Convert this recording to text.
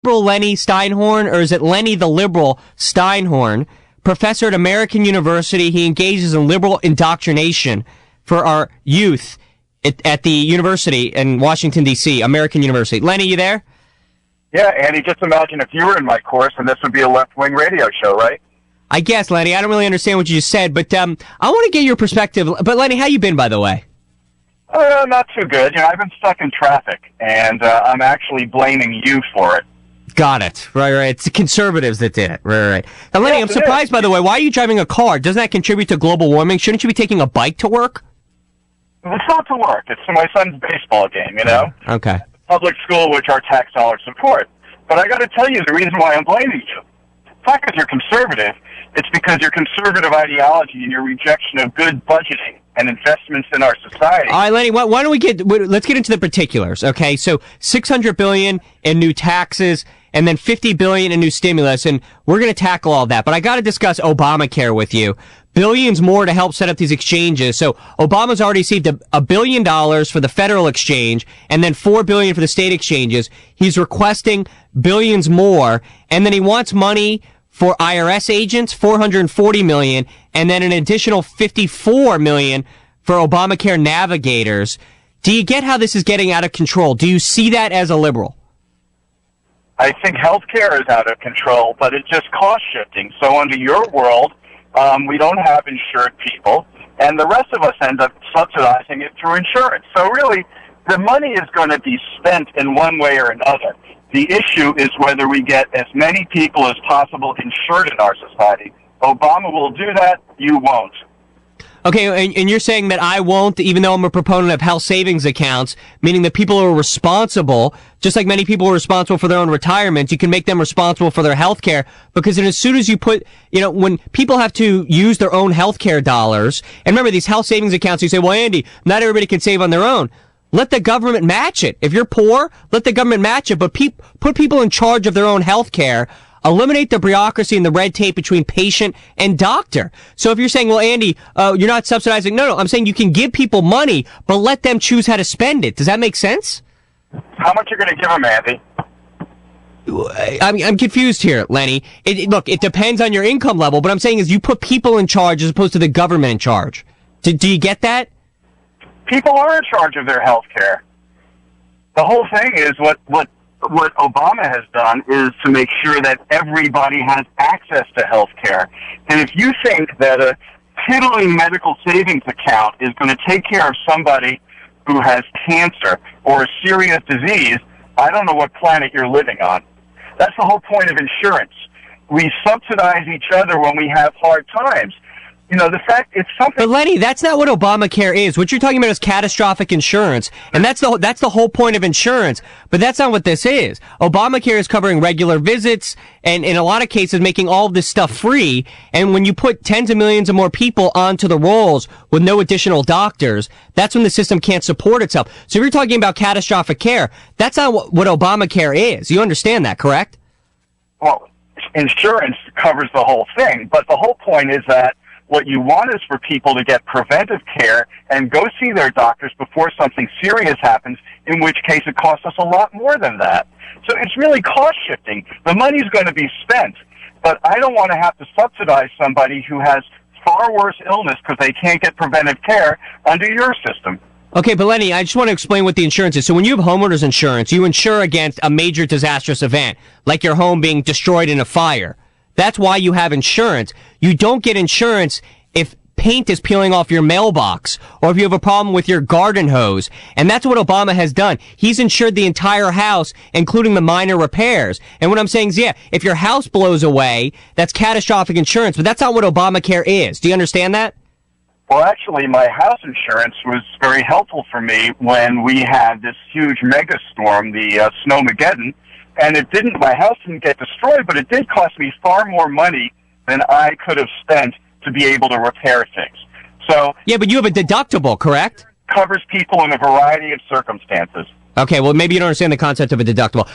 liberal Lenny Steinhorn, or is it Lenny the liberal Steinhorn, professor at American University? He engages in liberal indoctrination for our youth at the university in Washington, D.C., American University. Lenny, you there? Yeah, Andy, just imagine if you were in my course and this would be a left-wing radio show, right? I guess, Lenny. I don't really understand what you just said, but I want to get your perspective. But, Lenny, how you been, by the way? Not too good. I've been stuck in traffic, and I'm actually blaming you for it. Got it. Right. It's the conservatives that did it. Right. Now, Lenny, yes, I'm surprised, by the way. Why are you driving a car? Doesn't that contribute to global warming? Shouldn't you be taking a bike to work? It's not to work. It's to my son's baseball game, Okay. Public school, which our tax dollars support. But I got to tell you the reason why I'm blaming you. It's not because you're conservative. It's because your conservative ideology and your rejection of good budgeting and investments in our society. All right, Lenny, why don't let's get into the particulars, okay? So $600 billion in new taxes and then $50 billion in new stimulus, and we're going to tackle all that. But I got to discuss Obamacare with you. Billions more to help set up these exchanges. So Obama's already received $1 billion for the federal exchange and then $4 billion for the state exchanges. He's requesting billions more, and then he wants money for IRS agents, $440 million, and then an additional $54 million for Obamacare navigators. Do you get how this is getting out of control? Do you see that as a liberal? I think healthcare is out of control, but it's just cost shifting. So under your world, we don't have insured people, and the rest of us end up subsidizing it through insurance. So really, the money is going to be spent in one way or another. The issue is whether we get as many people as possible insured in our society. Obama will do that. You won't. Okay, and you're saying that I won't, even though I'm a proponent of health savings accounts, meaning that people who are responsible, just like many people are responsible for their own retirement, you can make them responsible for their health care, because then as soon as you put, when people have to use their own health care dollars, and remember these health savings accounts, you say, well, Andy, not everybody can save on their own. Let the government match it. If you're poor, let the government match it, but put people in charge of their own health care. Eliminate the bureaucracy and the red tape between patient and doctor. So if you're saying, well, Andy, you're not subsidizing. No, I'm saying you can give people money, but let them choose how to spend it. Does that make sense? How much are you going to give them, Andy? I'm confused here, Lenny. Look, it depends on your income level, but I'm saying is you put people in charge as opposed to the government in charge. Do you get that? People are in charge of their health care. The whole thing is what Obama has done is to make sure that everybody has access to health care. And if you think that a piddling medical savings account is going to take care of somebody who has cancer or a serious disease, I don't know what planet you're living on. That's the whole point of insurance. We subsidize each other when we have hard times. The fact it's something. But Lenny, that's not what Obamacare is. What you're talking about is catastrophic insurance, and that's the whole point of insurance. But that's not what this is. Obamacare is covering regular visits, and in a lot of cases, making all of this stuff free. And when you put tens of millions of more people onto the rolls with no additional doctors, that's when the system can't support itself. So if you're talking about catastrophic care, that's not what Obamacare is. You understand that, correct? Well, insurance covers the whole thing, but the whole point is that what you want is for people to get preventive care and go see their doctors before something serious happens, in which case it costs us a lot more than that. So it's really cost shifting. The money's going to be spent, but I don't want to have to subsidize somebody who has far worse illness because they can't get preventive care under your system. Okay, but Lenny, I just want to explain what the insurance is. So when you have homeowners insurance, you insure against a major disastrous event, like your home being destroyed in a fire. That's why you have insurance. You don't get insurance if paint is peeling off your mailbox or if you have a problem with your garden hose. And that's what Obama has done. He's insured the entire house, including the minor repairs. And what I'm saying is, yeah, if your house blows away, that's catastrophic insurance, but that's not what Obamacare is. Do you understand that? Well, actually, my house insurance was very helpful for me when we had this huge mega storm, the Snowmageddon. And my house didn't get destroyed, but it did cost me far more money than I could have spent to be able to repair things. So yeah, but you have a deductible, correct? Covers people in a variety of circumstances. Okay, well, maybe you don't understand the concept of a deductible.